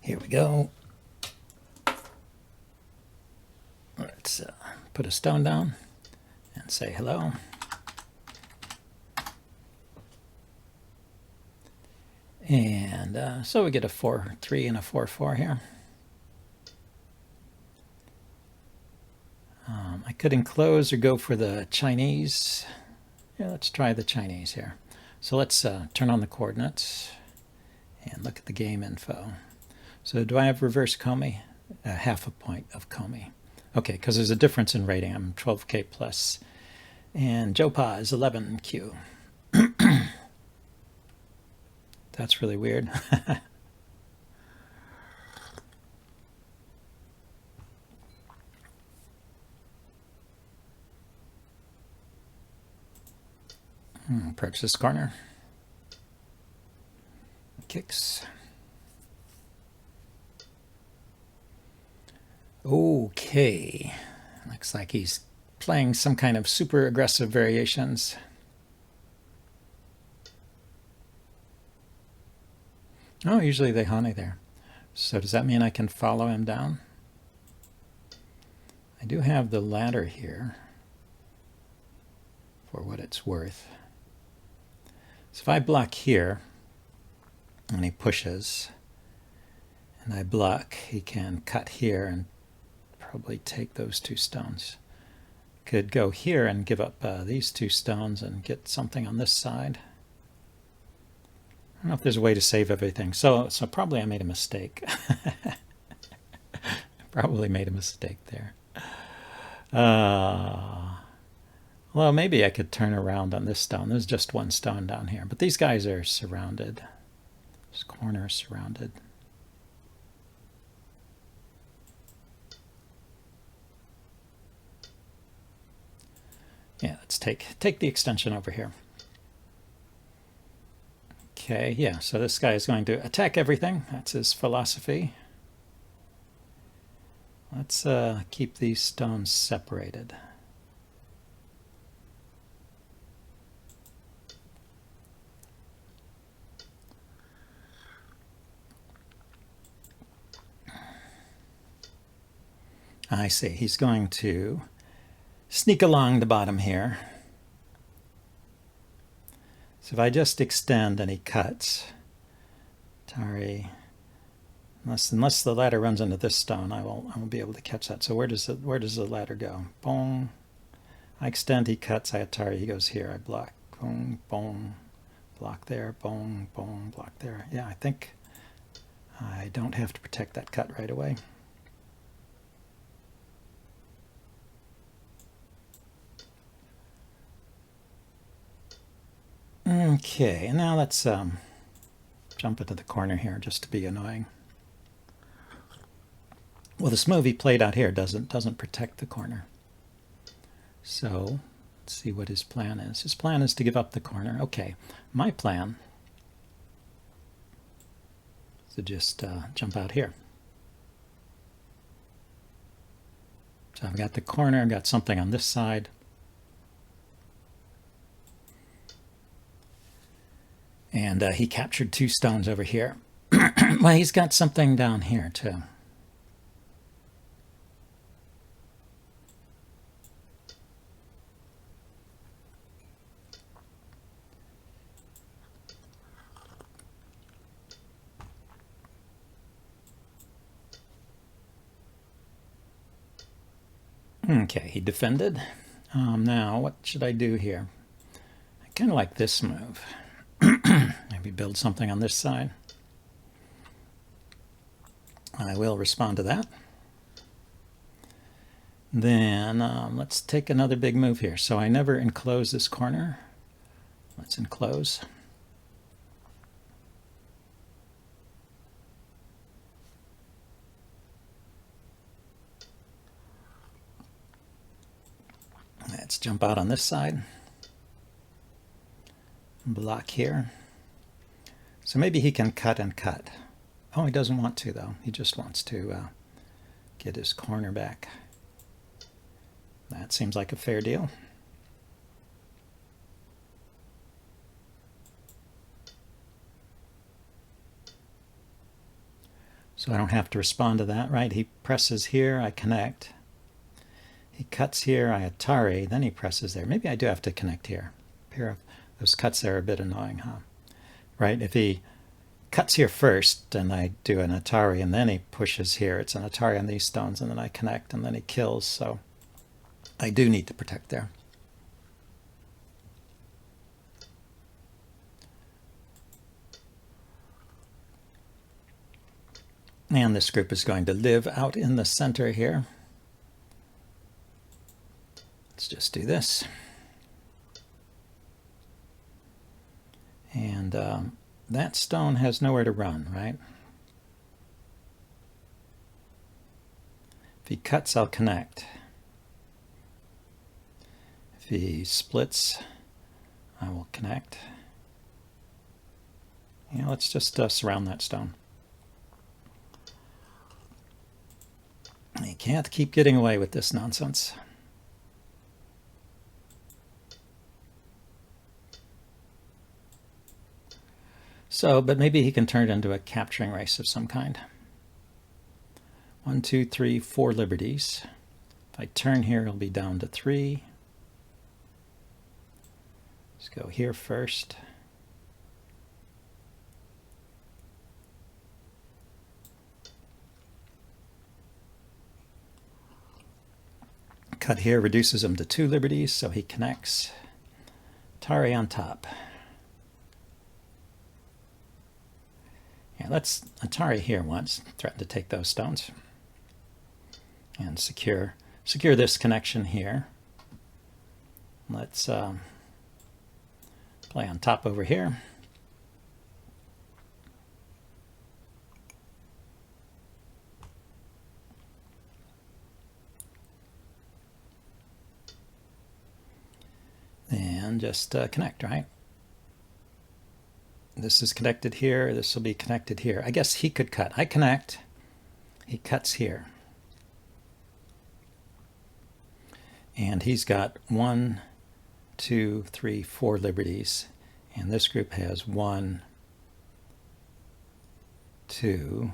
Here we go. Let's put a stone down and say hello. And so we get a 4-3 and a 4-4 here. I could enclose or go for the Chinese. Yeah, let's try the Chinese here. So let's turn on the coordinates and look at the game info. So do I have reverse Comey? Half a point of Comey. Okay, because there's a difference in rating. I'm 12K plus. And Joe Pa is 11Q. That's really weird. Approach this corner. Kicks. Okay. Looks like he's playing some kind of super aggressive variations. Oh, usually they honey there. So does that mean I can follow him down? I do have the ladder here for what it's worth. So if I block here and he pushes and I block, he can cut here and probably take those 2 stones. Could go here and give up these 2 stones and get something on this side. I don't know if there's a way to save everything. So probably I made a mistake. Probably made a mistake there. Well, maybe I could turn around on this stone. There's just 1 stone down here. But these guys are surrounded. This corner is surrounded. Yeah, let's take the extension over here. Okay, yeah, so this guy is going to attack everything. That's his philosophy. Let's keep these stones separated. I see, he's going to sneak along the bottom here. So if I just extend and he cuts, Tari, unless the ladder runs into this stone, I won't be able to catch that. So where does the ladder go? Boom. I extend, he cuts, I Atari, he goes here, I block. Boom, boom, block there, boom, boom, block there. Yeah, I think I don't have to protect that cut right away. Okay, and now let's jump into the corner here just to be annoying. Well, this move he played out here doesn't protect the corner. So let's see what his plan is. His plan is to give up the corner. Okay, my plan is to just jump out here. So I've got the corner, I've got something on this side. And he captured 2 stones over here. Well, he's got something down here too. Okay, he defended. Now, what should I do here? I kind of like this move. Maybe build something on this side. I will respond to that. Then let's take another big move here. So I never enclose this corner. Let's enclose. Let's jump out on this side. Block here. So maybe he can cut and cut. Oh, he doesn't want to, though. He just wants to get his corner back. That seems like a fair deal. So I don't have to respond to that, right? He presses here, I connect. He cuts here, I Atari, then he presses there. Maybe I do have to connect here. A pair of those cuts there are a bit annoying, huh? Right? If he cuts here first and I do an Atari and then he pushes here, it's an Atari on these stones and then I connect and then he kills. So I do need to protect there. And this group is going to live out in the center here. Let's just do this. And that stone has nowhere to run, right? If he cuts, I'll connect. If he splits, I will connect. Yeah, let's just surround that stone. You can't keep getting away with this nonsense. So, but maybe he can turn it into a capturing race of some kind. 1, 2, 3, 4 liberties. If I turn here, it'll be down to 3. Let's go here first. Cut here reduces him to 2 liberties, so he connects. Tari on top. Yeah, let's Atari here once, threaten to take those stones. And secure this connection here. Let's play on top over here. And just connect, right? This is connected here. This will be connected here. I guess he could cut. I connect. He cuts here. And he's got 1, 2, 3, 4 liberties. And this group has 1, 2,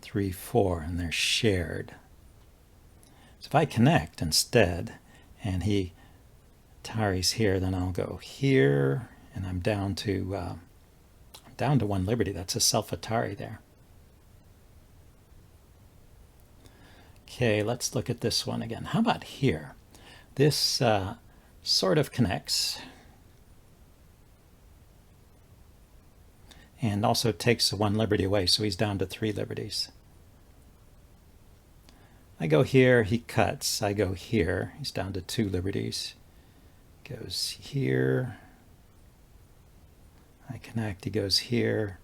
3, 4, and they're shared. So if I connect instead, and he Atari's here, then I'll go here, and I'm down to 1 liberty. That's a self-Atari there. Okay, let's look at this one again. How about here? This sort of connects and also takes 1 liberty away, so he's down to 3 liberties. I go here, he cuts. I go here, he's down to 2 liberties. Goes here, I connect. He goes here,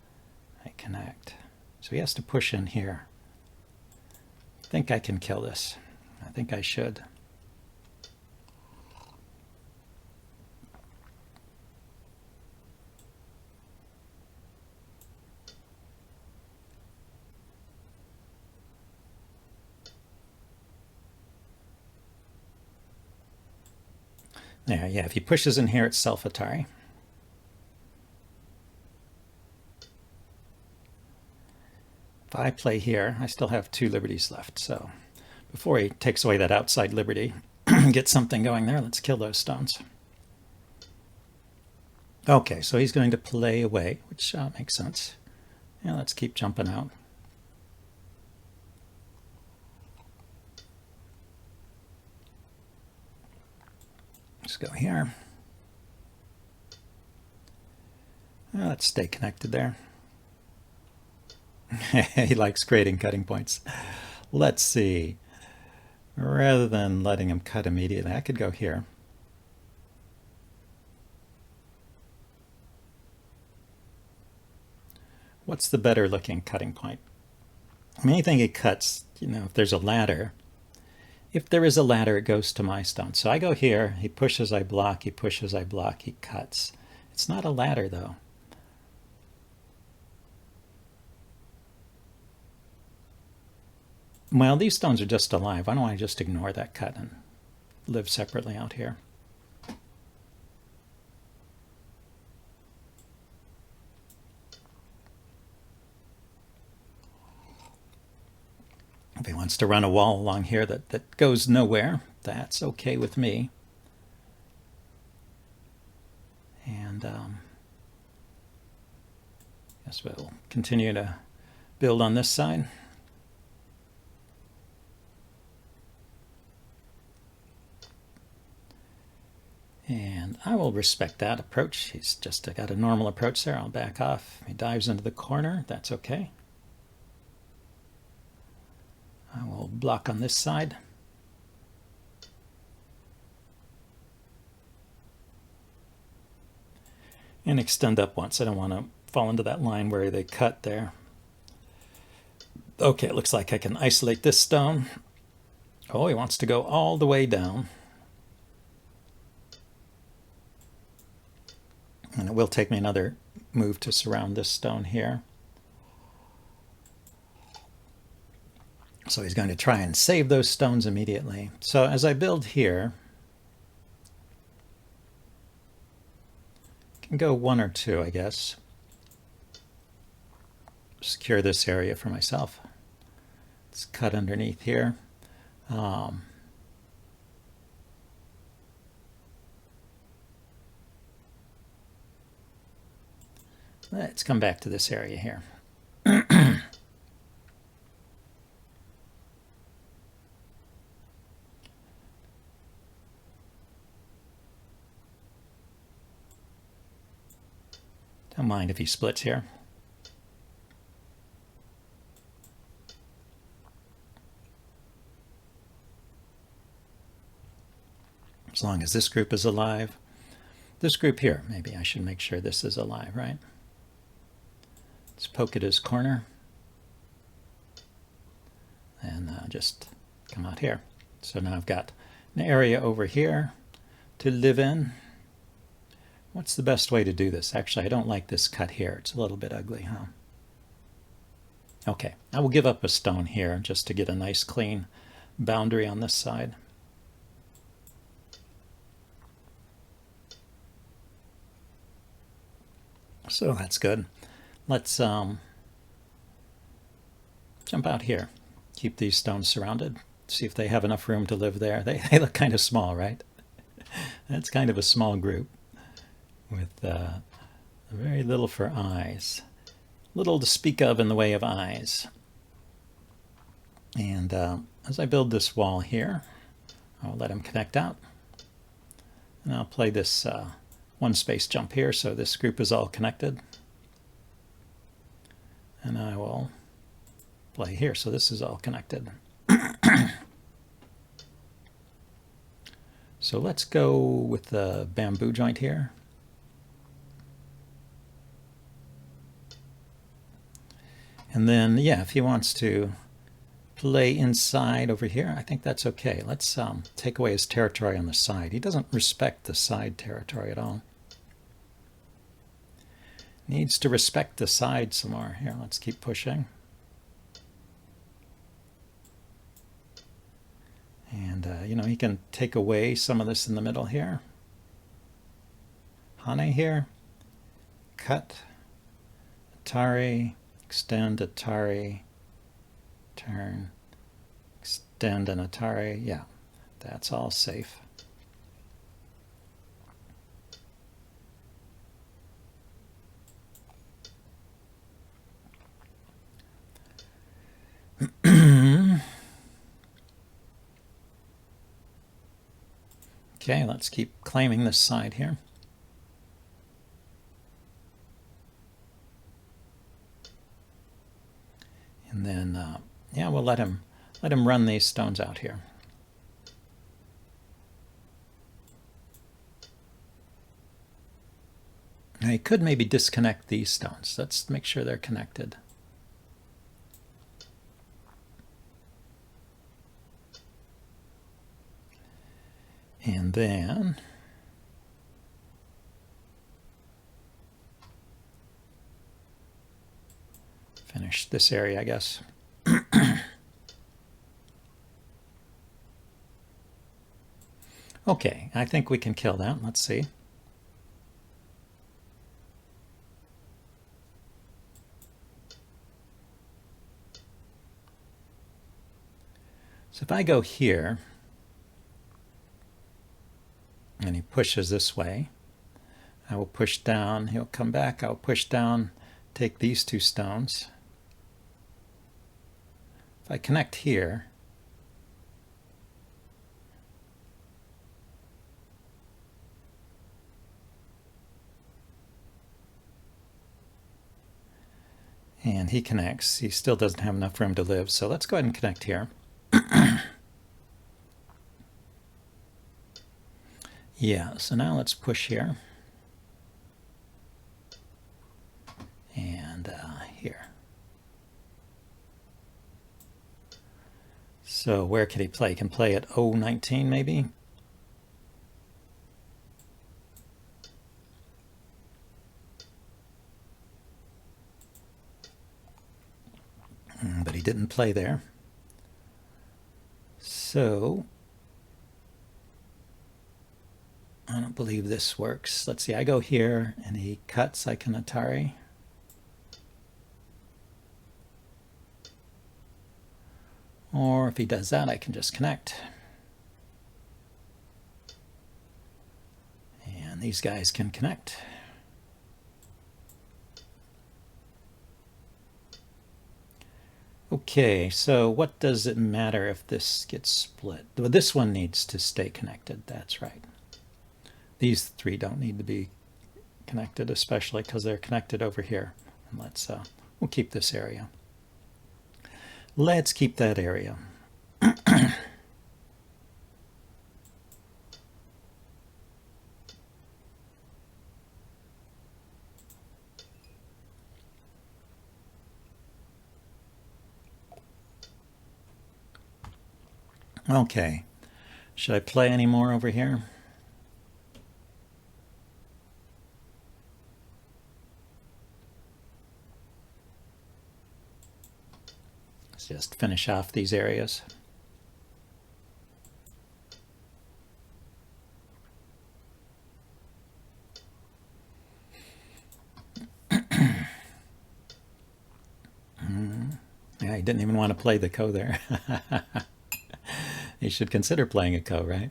I connect. So he has to push in here. I think I can kill this. I think I should. There, yeah, if he pushes in here, it's self-Atari. If I play here, I still have 2 liberties left. So before he takes away that outside liberty, get something going there, let's kill those stones. Okay, so he's going to play away, which makes sense. Yeah, let's keep jumping out. Let's go here. Let's stay connected there. He likes creating cutting points. Let's see. Rather than letting him cut immediately, I could go here. What's the better looking cutting point? I mean, anything he cuts, if there's a ladder, if there is a ladder, it goes to my stone. So I go here, he pushes, I block, he pushes, I block, he cuts. It's not a ladder, though. Well, these stones are just alive. Why don't I just ignore that cut and live separately out here? If he wants to run a wall along here that goes nowhere, that's okay with me. And guess we'll continue to build on this side. And I will respect that approach. He's just got a normal approach there. I'll back off. He dives into the corner. That's okay. I will block on this side. And extend up once. I don't want to fall into that line where they cut there. Okay, it looks like I can isolate this stone. Oh, he wants to go all the way down. And it will take me another move to surround this stone here. So he's going to try and save those stones immediately. So as I build here, I can go one or two, I guess. Secure this area for myself. Let's cut underneath here. Let's come back to this area here. Don't mind if he splits here. As long as this group is alive. This group here, maybe I should make sure this is alive, right? Let's poke at his corner. And just come out here. So now I've got an area over here to live in. What's the best way to do this? Actually, I don't like this cut here. It's a little bit ugly, huh? Okay, I will give up a stone here just to get a nice clean boundary on this side. So that's good. Let's jump out here. Keep these stones surrounded. See if they have enough room to live there. They look kind of small, right? That's kind of a small group with very little for eyes. Little to speak of in the way of eyes. And as I build this wall here, I'll let him connect out. And I'll play this one space jump here so this group is all connected. And I will play here so this is all connected. So let's go with the bamboo joint here. And then, yeah, if he wants to play inside over here, I think that's okay. Let's take away his territory on the side. He doesn't respect the side territory at all. Needs to respect the side some more. Here, let's keep pushing. And, you know, he can take away some of this in the middle here. Hane here. Cut. Atari. Extend, Atari. Turn. Extend an Atari. Yeah, that's all safe. Okay, let's keep claiming this side here. And then, yeah, we'll let him run these stones out here. Now he could maybe disconnect these stones. Let's make sure they're connected. And then finish this area, I guess. Okay, I think we can kill that. Let's see. So if I go here, and he pushes this way, I will push down, he'll come back, I'll push down, take these two stones. If I connect here, and he connects, he still doesn't have enough room to live, so let's go ahead and connect here. Yeah, so now let's push here. And here. So where can he play? He can play at 019 maybe? But he didn't play there. So I don't believe this works. Let's see, I go here and he cuts, I can Atari. Or if he does that, I can just connect. And these guys can connect. Okay, so what does it matter if this gets split? Well, this one needs to stay connected, that's right. These three don't need to be connected, especially because they're connected over here. And we'll keep this area. Let's keep that area. Okay, should I play any more over here? Let's just finish off these areas. Yeah, he didn't even want to play the ko there. You should consider playing a ko, right?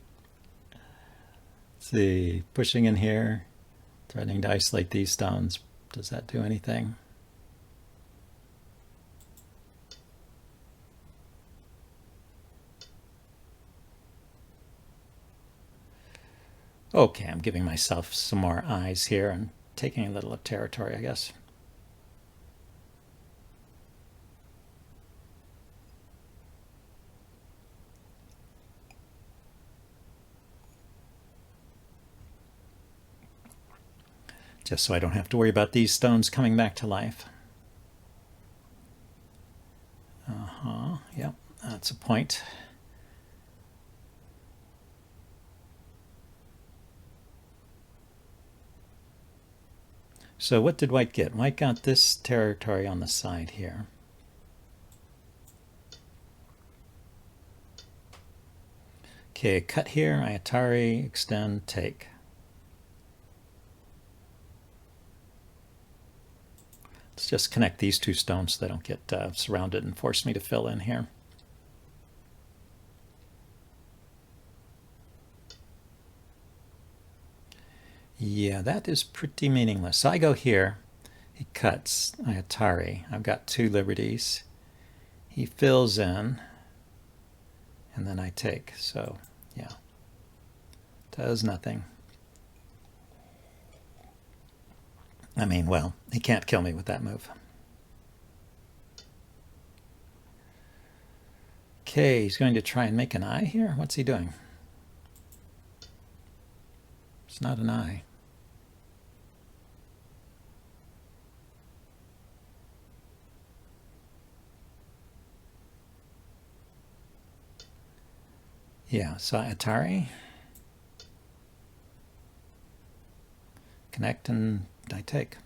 Let's see, pushing in here, threatening to isolate these stones. Does that do anything? Okay, I'm giving myself some more eyes here and taking a little of territory, I guess. Just so I don't have to worry about these stones coming back to life. Yep, that's a point. So what did white get? White got this territory on the side here. Okay, cut here, I Atari, extend, take. Let's just connect these two stones so they don't get surrounded and force me to fill in here. Yeah, that is pretty meaningless. So I go here, he cuts, I Atari. I've got two liberties. He fills in, and then I take. So, yeah, does nothing. I mean, well, he can't kill me with that move. Okay, he's going to try and make an eye here. What's he doing? It's not an eye. Yeah, so Atari. Connect and I take.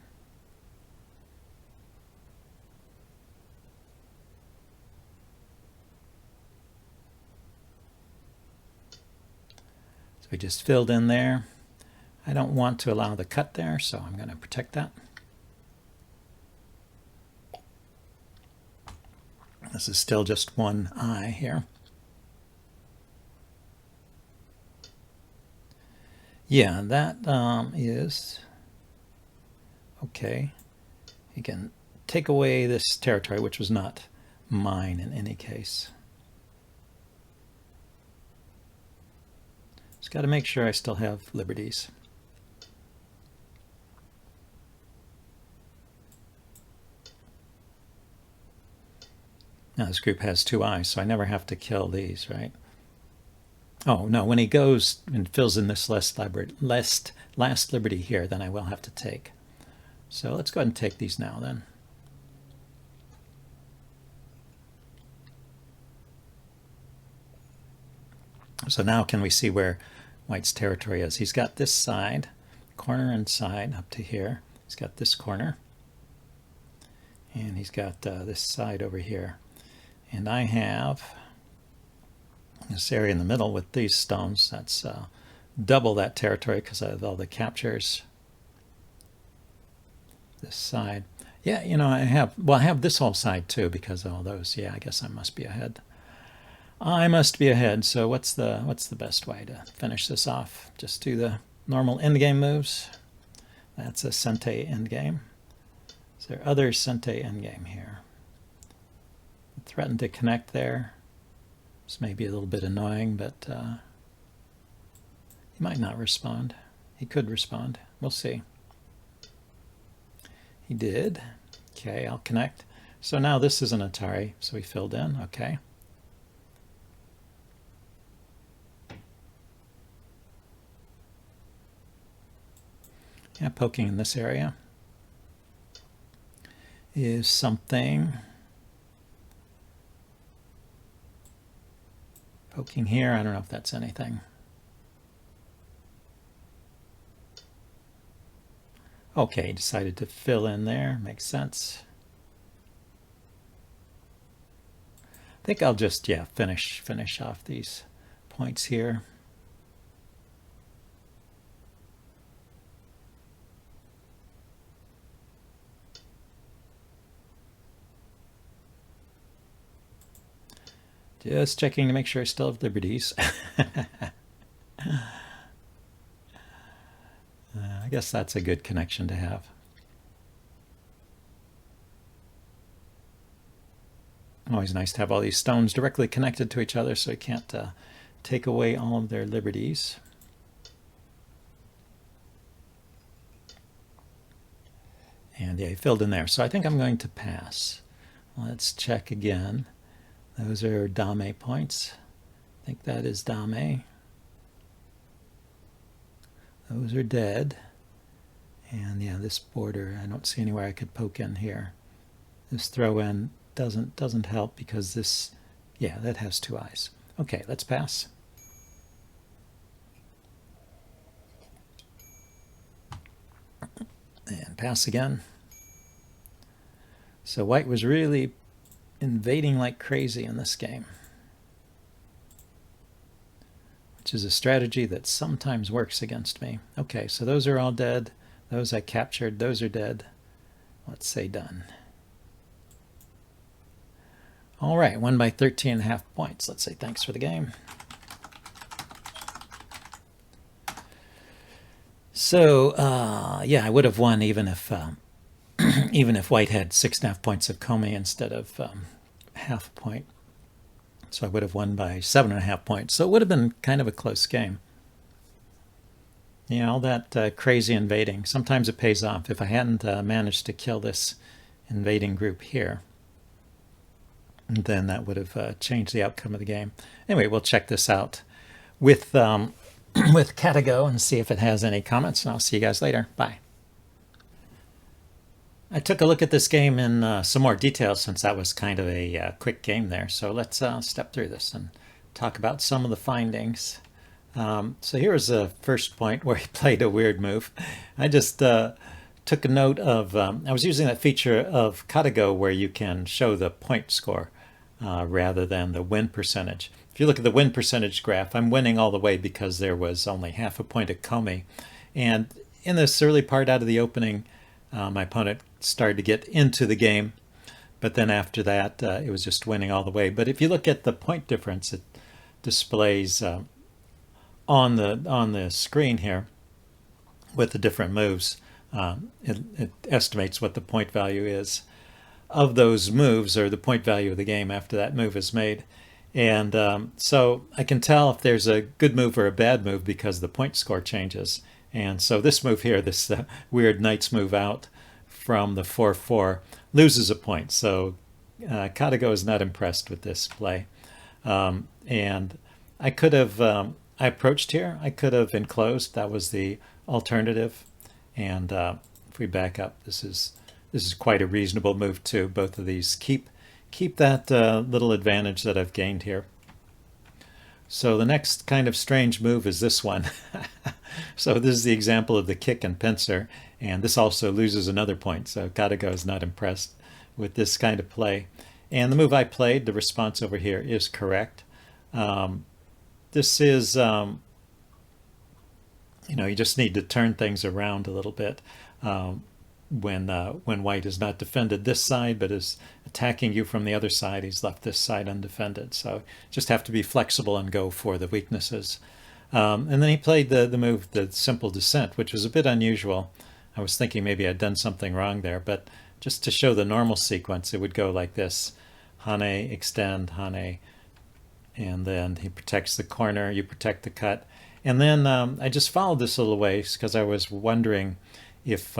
So we just filled in there. I don't want to allow the cut there, so I'm going to protect that. This is still just one eye here. Yeah, that is okay. You can take away this territory, which was not mine in any case. Just got to make sure I still have liberties. Now this group has 2 eyes, so I never have to kill these, right? Oh, no, when he goes and fills in this last liberty here, then I will have to take. So let's go ahead and take these now then. So now can we see where White's territory is? He's got this side, corner and side up to here. He's got this corner. And he's got this side over here. And I have this area in the middle with these stones. That's double that territory because I have all the captures. This side. Yeah, you know, I have this whole side too because of all those. Yeah, I guess I must be ahead. I must be ahead. So what's the best way to finish this off? Just do the normal endgame moves. That's a Sente endgame. Is there other Sente endgame here? Threatened to connect there. This may be a little bit annoying, but he might not respond. He could respond. We'll see. He did. Okay, I'll connect. So now this is an Atari, so he filled in. Okay. Yeah, poking in this area is something. Poking here, I don't know if that's anything. Okay, decided to fill in there. Makes sense. I think I'll just, yeah, finish off these points here. Just checking to make sure I still have liberties. I guess that's a good connection to have. Always nice to have all these stones directly connected to each other so you can't take away all of their liberties. And yeah, he filled in there. So I think I'm going to pass. Let's check again. Those are Dame points. I think that is Dame. Those are dead. And yeah, this border, I don't see anywhere I could poke in here. This throw in doesn't help because this, yeah, that has 2 eyes. Okay, let's pass. And pass again. So White was really invading like crazy in this game, which is a strategy that sometimes works against me. Okay, so those are all dead. Those I captured, those are dead. Let's say done. All right, won by 13.5 points. Let's say thanks for the game. So, yeah, I would have won even if even if White had 6.5 points of Comey instead of half a point. So I would have won by 7.5 points. So it would have been kind of a close game. Yeah, all that crazy invading. Sometimes it pays off. If I hadn't managed to kill this invading group here, then that would have changed the outcome of the game. Anyway, we'll check this out with with Katago and see if it has any comments. And I'll see you guys later. Bye. I took a look at this game in some more detail since that was kind of a quick game there. So let's step through this and talk about some of the findings. So here's the first point where he played a weird move. I just took a note of, I was using that feature of Katago where you can show the point score rather than the win percentage. If you look at the win percentage graph, I'm winning all the way because there was only half a point of Comey. And in this early part out of the opening, my opponent started to get into the game, but then after that it was just winning all the way. But if you look at the point difference, it displays on the screen here. with the different moves. It estimates what the point value is of those moves, or the point value of the game after that move is made. And so I can tell if there's a good move or a bad move because the point score changes. And so this move here, this weird knight's move out from the 4-4, loses a point. So Katago is not impressed with this play. And I could have, I approached here, I could have enclosed. That was the alternative. And if we back up, this is quite a reasonable move too. Both of these keep that little advantage that I've gained here. So the next kind of strange move is this one. So this is the example of the kick and pincer, and this also loses another point. So Katago is not impressed with this kind of play. And the move I played, the response over here, is correct. This is, you just need to turn things around a little bit. When white is not defended this side but is attacking you from the other side, he's left this side undefended. So just have to be flexible and go for the weaknesses. And then he played the move, the simple descent, which was a bit unusual. I was thinking maybe I'd done something wrong there, but just to show the normal sequence, it would go like this: Hane, extend, Hane, and then he protects the corner, you protect the cut. And then I just followed this a little ways because I was wondering if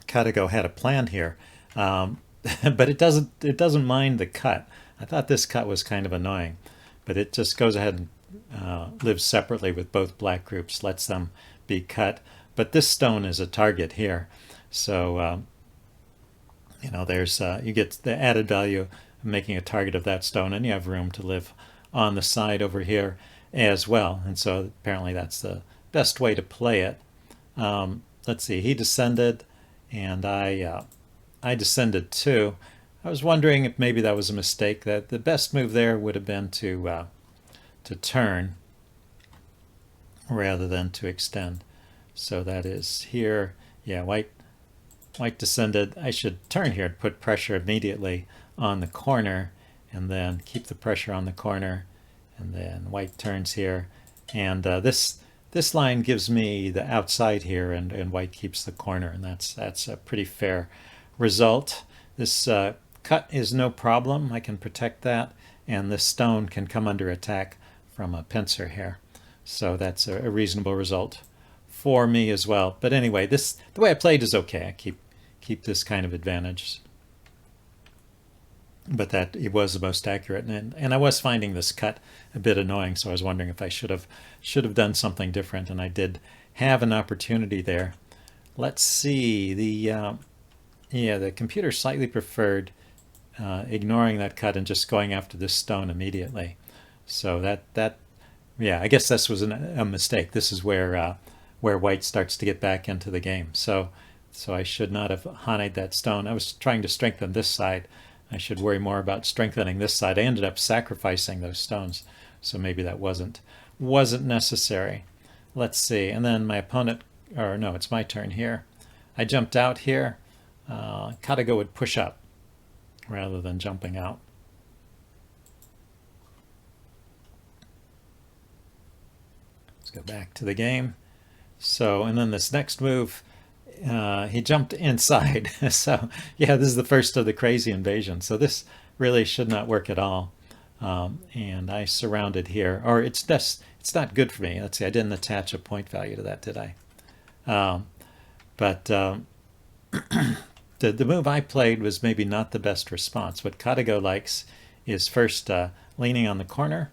Katago had a plan here, but it doesn't mind the cut. I thought this cut was kind of annoying, but it just goes ahead and lives separately with both black groups, lets them be cut. But this stone is a target here, so there's you get the added value of making a target of that stone, and you have room to live on the side over here as well. And so apparently that's the best way to play it. Let's see, he descended, and I descended too. I was wondering if maybe that was a mistake. That the best move there would have been to turn rather than to extend. So that is here. Yeah, white descended. I should turn here and put pressure immediately on the corner, and then keep the pressure on the corner, and then white turns here, and this line gives me the outside here, and white keeps the corner, and that's a pretty fair result. This cut is no problem. I can protect that, and this stone can come under attack from a pincer here. So that's a reasonable result for me as well. But anyway, the way I played is okay. I keep this kind of advantage. But that it was the most accurate, and I was finding this cut a bit annoying, so I was wondering if I should have done something different, and I did have an opportunity there. Let's see, the computer slightly preferred ignoring that cut and just going after this stone immediately. So I guess this was a mistake. This is where white starts to get back into the game. So I should not have haned that stone. I was trying to strengthen this side. I should worry more about strengthening this side. I ended up sacrificing those stones, so maybe that wasn't necessary. Let's see, and then my opponent, or no, it's my turn here. I jumped out here. Katago would push up rather than jumping out. Let's go back to the game. So, and then this next move, he jumped inside. So yeah, this is the first of the crazy invasion. So this really should not work at all. And I surrounded here, or it's not good for me. Let's see, I didn't attach a point value to that, did I? But the move I played was maybe not the best response. What Katago likes is first leaning on the corner,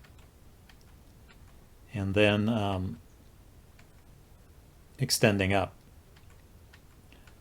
and then extending up.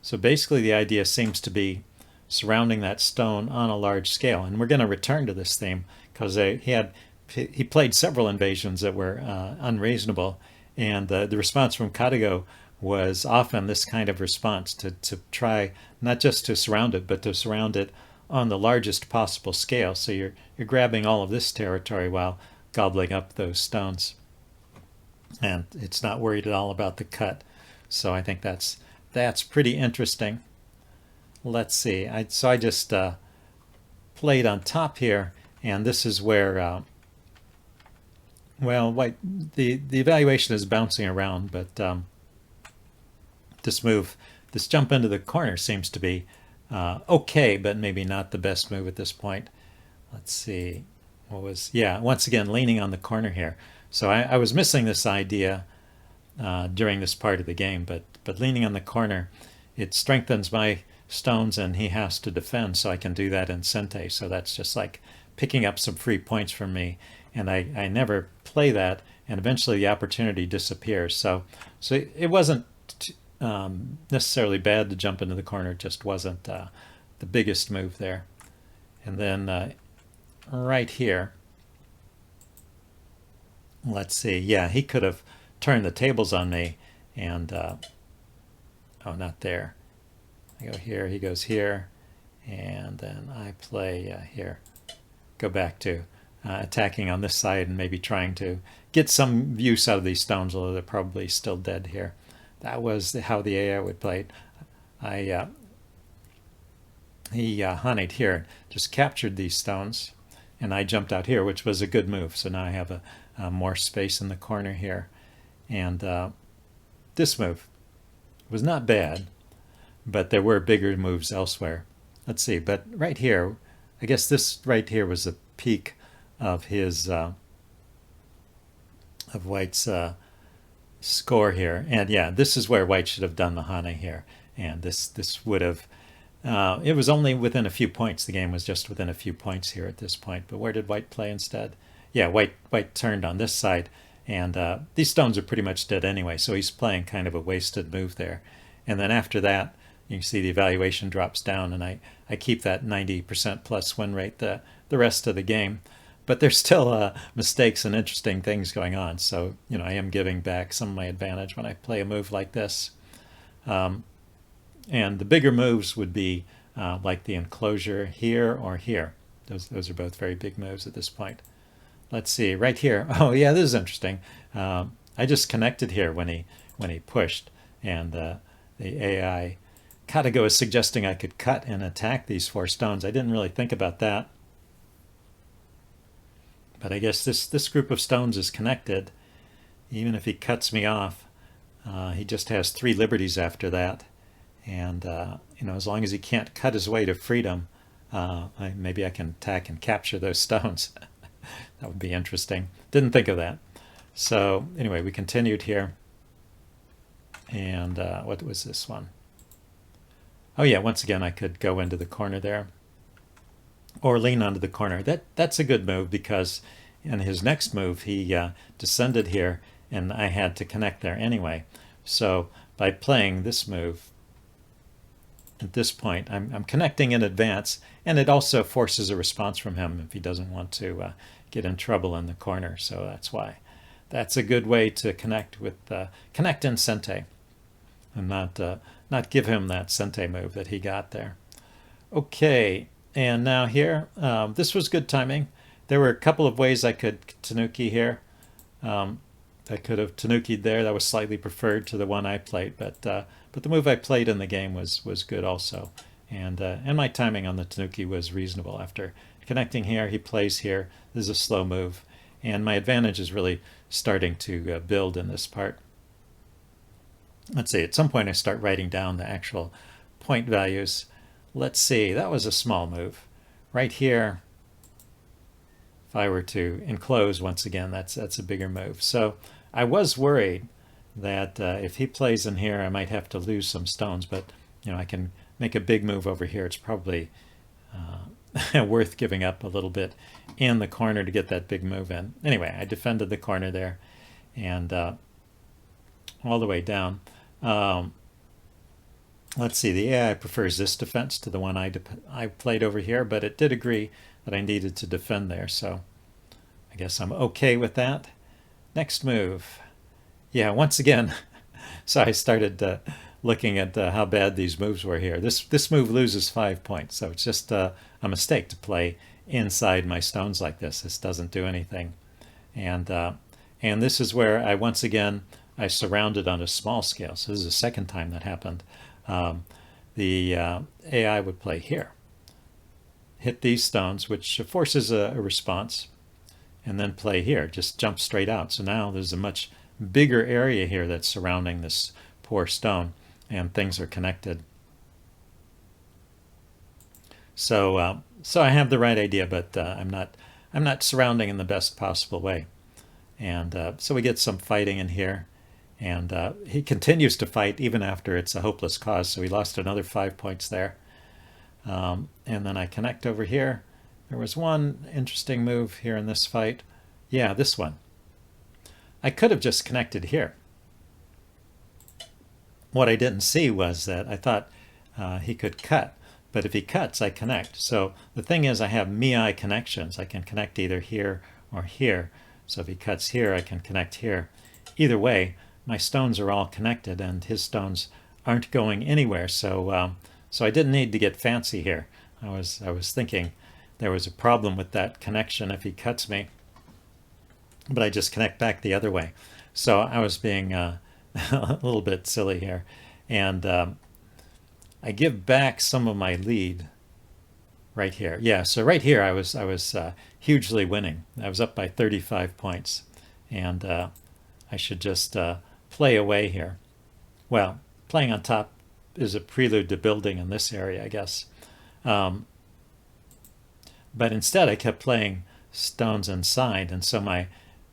So basically the idea seems to be surrounding that stone on a large scale. And we're going to return to this theme because he played several invasions that were unreasonable. And the response from Katago was often this kind of response to try not just to surround it, but to surround it on the largest possible scale. So you're grabbing all of this territory while gobbling up those stones. And it's not worried at all about the cut. So I think that's pretty interesting. Let's see. So I just played on top here, and this is where, well, white, the evaluation is bouncing around, but this move, this jump into the corner seems to be okay, but maybe not the best move at this point. Let's see. What was, yeah, once again, leaning on the corner here. So I was missing this idea during this part of the game, but leaning on the corner, it strengthens my stones and he has to defend, so I can do that in Sente. So that's just like picking up some free points from me, and I never play that, and eventually the opportunity disappears. So it wasn't necessarily bad to jump into the corner, it just wasn't the biggest move there. And then right here, let's see, yeah, he could have turned the tables on me, and oh, not there. I go here, he goes here, and then I play here. Go back to attacking on this side and maybe trying to get some use out of these stones, although they're probably still dead here. That was how the AI would play it. He honeyed here, just captured these stones, and I jumped out here, which was a good move. So now I have a more space in the corner here. And this move was not bad, but there were bigger moves elsewhere. Let's see, but right here, I guess this right here was the peak of his of White's score here. And yeah, this is where White should have done the Hane here. And this would have, it was only within a few points. The game was just within a few points here at this point. But where did White play instead? Yeah, White turned on this side. And these stones are pretty much dead anyway, so he's playing kind of a wasted move there. And then after that, you can see the evaluation drops down, and I keep that 90% plus win rate the rest of the game. But there's still mistakes and interesting things going on. So, you know, I am giving back some of my advantage when I play a move like this. And the bigger moves would be like the enclosure here or here. Those are both very big moves at this point. Let's see, right here. Oh yeah, this is interesting. I just connected here when he pushed, and the AI Katago is suggesting I could cut and attack these 4 stones. I didn't really think about that, but I guess this group of stones is connected. Even if he cuts me off, he just has 3 liberties after that, and you know, as long as he can't cut his way to freedom, maybe I can attack and capture those stones. That would be interesting. Didn't think of that. So anyway, we continued here. And what was this one? Oh yeah, once again, I could go into the corner there. Or lean onto the corner. That's a good move, because in his next move, he descended here, and I had to connect there anyway. So by playing this move, at this point, I'm connecting in advance, and it also forces a response from him if he doesn't want to get in trouble in the corner. So that's why. That's a good way to connect with connect in Sente, and not give him that Sente move that he got there. Okay, and now here, this was good timing. There were a couple of ways I could Tanuki here. I could have Tanuki'd there. That was slightly preferred to the one I played, but the move I played in the game was good also, and my timing on the Tanuki was reasonable. After connecting here, he plays here. This is a slow move, and my advantage is really starting to build in this part. Let's see, at some point I start writing down the actual point values. Let's see, that was a small move. Right here, if I were to enclose once again, that's a bigger move. So I was worried that if he plays in here, I might have to lose some stones, but you know, I can make a big move over here. It's probably worth giving up a little bit in the corner to get that big move in. Anyway, I defended the corner there, and all the way down. Let's see, the AI prefers this defense to the one I played over here, but it did agree that I needed to defend there, so I guess I'm okay with that. Next move. Yeah, once again, so I started looking at how bad these moves were here. This move loses 5 points, so it's just a mistake to play inside my stones like this. This doesn't do anything. And this is where I surrounded on a small scale. So this is the second time that happened. The AI would play here, hit these stones, which forces a response, and then play here, just jump straight out. So now there's a much bigger area here that's surrounding this poor stone. and things are connected. So so I have the right idea, but I'm not surrounding in the best possible way. And so we get some fighting in here, and he continues to fight even after it's a hopeless cause. So he lost another 5 points there. And then I connect over here. There was one interesting move here in this fight. Yeah, this one. I could have just connected here. What I didn't see was that I thought he could cut, but if he cuts, I connect. So the thing is, I have mi connections. I can connect either here or here. So if he cuts here, I can connect here. Either way, my stones are all connected, and his stones aren't going anywhere. So so I didn't need to get fancy here. I was thinking there was a problem with that connection if he cuts me, but I just connect back the other way. So I was being a little bit silly here, and I give back some of my lead right here. Yeah, so right here I was hugely winning. I was up by 35 points, and I should just play away here. Well, playing on top is a prelude to building in this area, I guess. But instead, I kept playing stones inside, and so my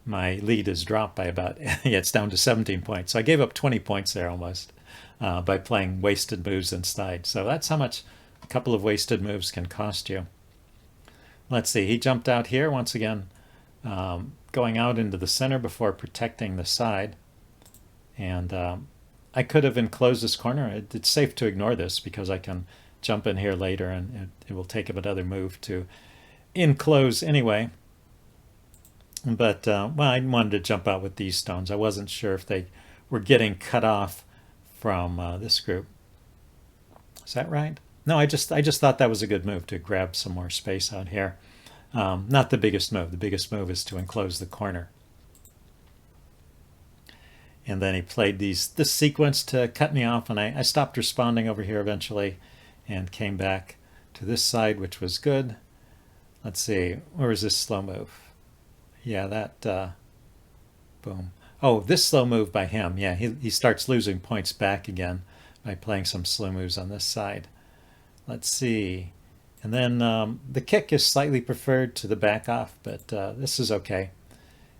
lead is dropped by about yeah, it's down to 17 points. So I gave up 20 points there almost by playing wasted moves inside. So that's how much a couple of wasted moves can cost you. Let's see, he jumped out here once again, going out into the center before protecting the side. And I could have enclosed this corner. It's safe to ignore this because I can jump in here later, and it will take another move to enclose anyway. But well, I wanted to jump out with these stones. I wasn't sure if they were getting cut off from this group. Is that right? No, I just thought that was a good move to grab some more space out here. Not the biggest move. The biggest move is to enclose the corner. And then he played this sequence to cut me off, and I stopped responding over here eventually and came back to this side, which was good. Let's see, where was this slow move? Yeah, that, boom. Oh, this slow move by him. Yeah, he starts losing points back again by playing some slow moves on this side. Let's see. And then the kick is slightly preferred to the back off, but this is okay.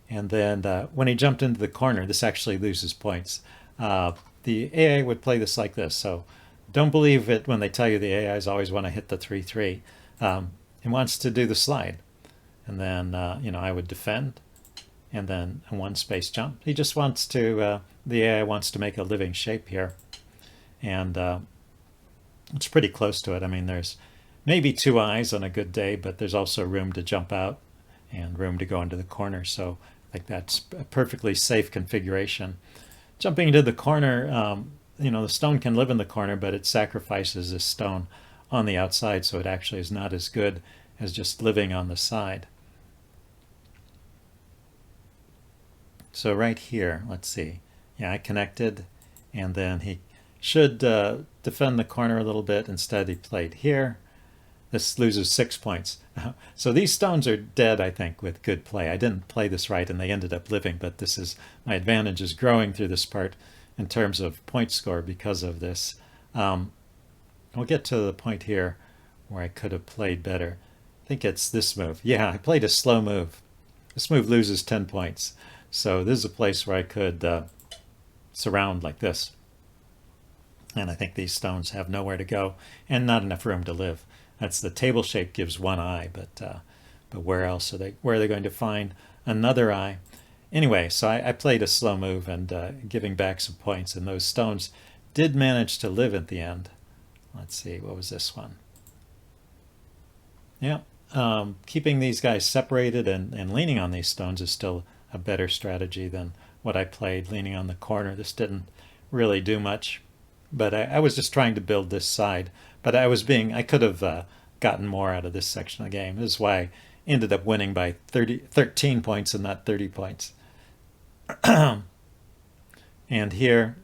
And then when he jumped into the corner, this actually loses points. The AI would play this like this, so don't believe it when they tell you the AIs always want to hit the 3-3. It wants to do the slide. And then, you know, I would defend, and then a one space jump. He just wants to, the AI wants to make a living shape here. And it's pretty close to it. I mean, there's maybe two eyes on a good day, but there's also room to jump out and room to go into the corner. So I think that's a perfectly safe configuration. Jumping into the corner, you know, the stone can live in the corner, but it sacrifices this stone on the outside, so it actually is not as good as just living on the side. So right here, let's see. Yeah, I connected, and then he should defend the corner a little bit. Instead, he played here. This loses 6 points. So these stones are dead, I think, with good play. I didn't play this right, and they ended up living, but this is, my advantage is growing through this part in terms of point score because of this. We'll get to the point here where I could have played better. I think it's this move. Yeah, I played a slow move. This move loses 10 points. So this is a place where I could surround like this. And I think these stones have nowhere to go and not enough room to live. That's the table shape gives one eye, but where else are they? Where are they going to find another eye? Anyway, so I played a slow move and giving back some points, and those stones did manage to live at the end. Let's see, what was this one? Yeah, keeping these guys separated and leaning on these stones is still a better strategy than what I played, leaning on the corner. This didn't really do much, but I was just trying to build this side. But I could have gotten more out of this section of the game. This is why I ended up winning by 13 points and not 30 points. And here,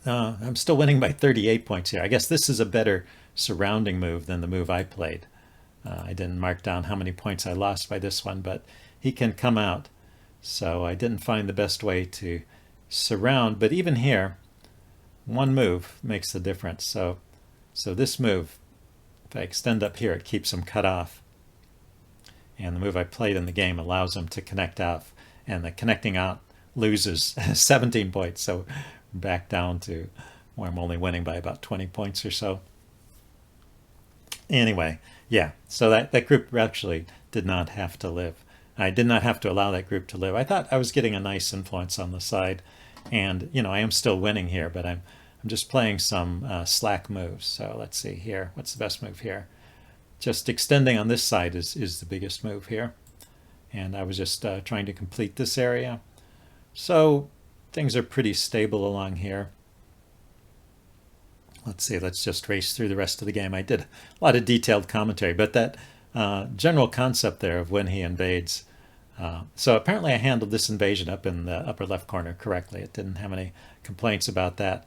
I'm still winning by 38 points here. I guess this is a better surrounding move than the move I played. I didn't mark down how many points I lost by this one, but he can come out. So I didn't find the best way to surround. But even here, one move makes the difference. So this move, if I extend up here, it keeps him cut off. And the move I played in the game allows him to connect off. And the connecting out loses 17 points. So back down to where I'm only winning by about 20 points or so. Anyway, yeah, so that group actually did not have to live. I did not have to allow that group to live. I thought I was getting a nice influence on the side. And, I am still winning here, but I'm just playing some slack moves. So let's see here. What's the best move here? Just extending on this side is the biggest move here. And I was just trying to complete this area. So things are pretty stable along here. Let's see, let's just race through the rest of the game. I did a lot of detailed commentary, but that general concept there of when he invades. So apparently I handled this invasion up in the upper left corner correctly. It didn't have any complaints about that.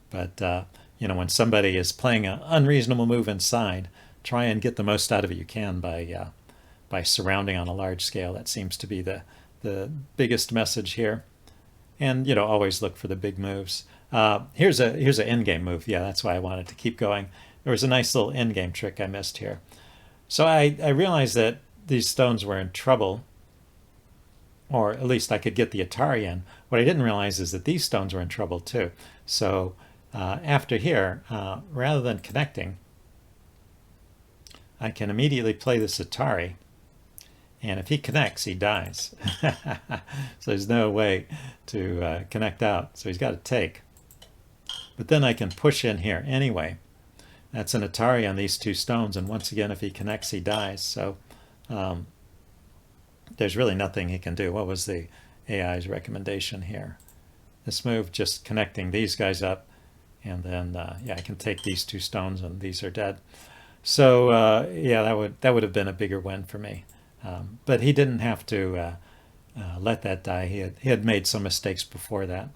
But, when somebody is playing an unreasonable move inside, try and get the most out of it you can by surrounding on a large scale. That seems to be the biggest message here. And, always look for the big moves. Here's an endgame move. Yeah, that's why I wanted to keep going. There was a nice little endgame trick I missed here. So I realized that these stones were in trouble, or at least I could get the Atari in. What I didn't realize is that these stones were in trouble too. So after here, rather than connecting, I can immediately play this Atari. And if he connects, he dies. So there's no way to connect out. So he's got to take. But then I can push in here anyway. That's an Atari on these two stones. And once again, if he connects, he dies. So there's really nothing he can do. What was the AI's recommendation here? This move, just connecting these guys up. And then, yeah, I can take these two stones and these are dead. So, yeah, that would have been a bigger win for me. But he didn't have to let that die. He had made some mistakes before that.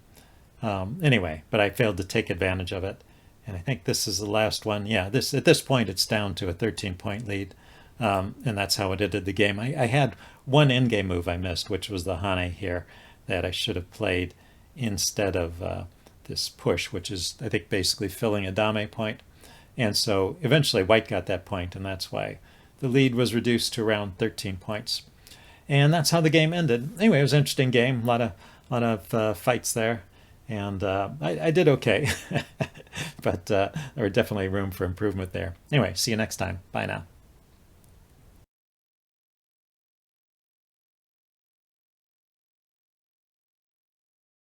Anyway, but I failed to take advantage of it. And I think this is the last one. Yeah, at this point, it's down to a 13-point lead. And that's how it ended the game. I had one endgame move I missed, which was the Hane here, that I should have played instead of this push, which is, I think, basically filling a dame point. And so eventually white got that point, and that's why the lead was reduced to around 13 points. And that's how the game ended. Anyway, it was an interesting game. A lot of fights there. And I did okay. But there were definitely room for improvement there. Anyway, see you next time. Bye now.